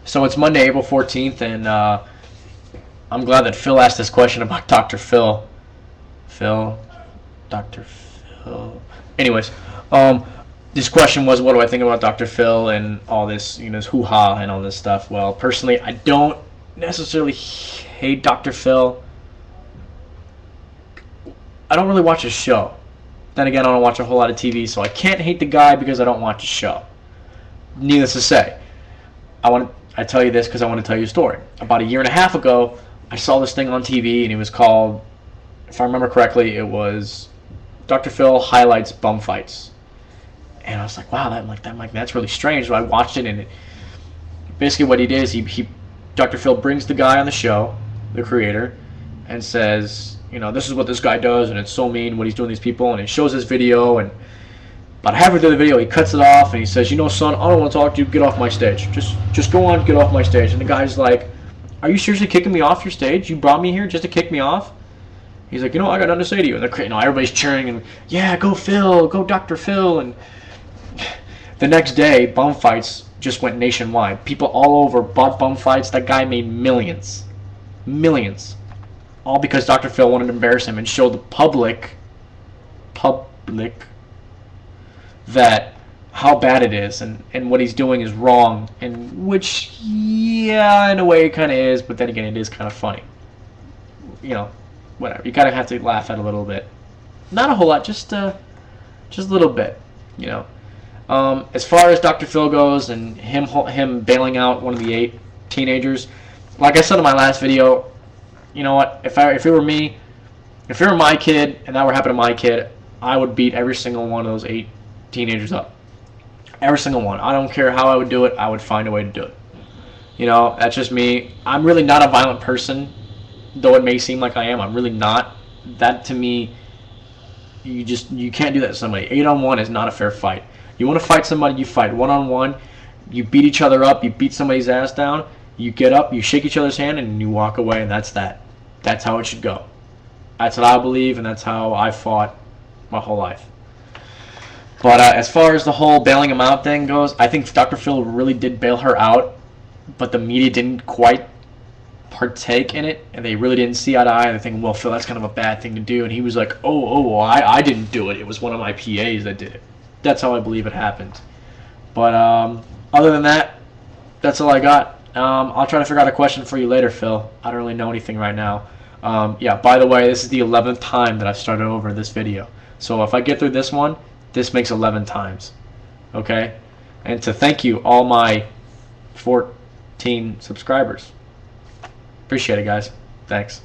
So it's Monday, April 14th, and I'm glad that Phil asked this question about Dr. Phill. Dr. Phill. Anyways, this question was, what do I think about Dr. Phill and all this, this hoo-ha and all this stuff? Well, personally, I don't necessarily hate Dr. Phill. I don't really watch his show. Then again, I don't watch a whole lot of TV, so I can't hate the guy because I don't watch his show. Needless to say, I tell you this because I want to tell you a story. About a year and a half ago, I saw this thing on TV, and it was called, if I remember correctly, it was Dr. Phill highlights bum fights. And I was like, wow, that's really strange. So I watched it, and basically what he did is Dr. Phill brings the guy on the show, the creator, and says, this is what this guy does, and it's so mean what he's doing to these people, and it shows this video, and about halfway through the video, he cuts it off, and he says, son, I don't want to talk to you, get off my stage. Just go on, get off my stage. And the guy's like, are you seriously kicking me off your stage? You brought me here just to kick me off? He's like, I got nothing to say to you. And everybody's cheering, and yeah, go Phill, go Dr. Phill. And the next day, bum fights just went nationwide. People all over bought bum fights. That guy made millions. Millions. All because Dr. Phill wanted to embarrass him and show the public that how bad it is, and what he's doing is wrong, and which, yeah, in a way it kind of is, but then again, it is kind of funny. Whatever. You kind of have to laugh at a little bit. Not a whole lot, just a little bit, As far as Dr. Phill goes, and him bailing out one of the 8 teenagers, like I said in my last video, you know what? If it were me, if it were my kid, and that were happening to my kid, I would beat every single one of those 8 teenagers up. Every single one. I don't care how I would do it. I would find a way to do it. That's just me. I'm really not a violent person, though it may seem like I am. I'm really not. That, to me, you can't do that to somebody. 8-on-1 is not a fair fight. You want to fight somebody, you fight 1-on-1. You beat each other up. You beat somebody's ass down. You get up, you shake each other's hand, and you walk away, and that's that. That's how it should go. That's what I believe, and that's how I fought my whole life. But as far as the whole bailing him out thing goes, I think Dr. Phill really did bail her out, but the media didn't quite partake in it, and they really didn't see eye to eye. They're thinking, well, Phill, that's kind of a bad thing to do. And he was like, I didn't do it. It was one of my PAs that did it. That's how I believe it happened. But other than that, that's all I got. I'll try to figure out a question for you later, Phill. I don't really know anything right now. Yeah, by the way, this is the 11th time that I've started over this video. So if I get through this one, this makes 11 times. Okay? And to thank you, all my 14 subscribers. Appreciate it, guys. Thanks.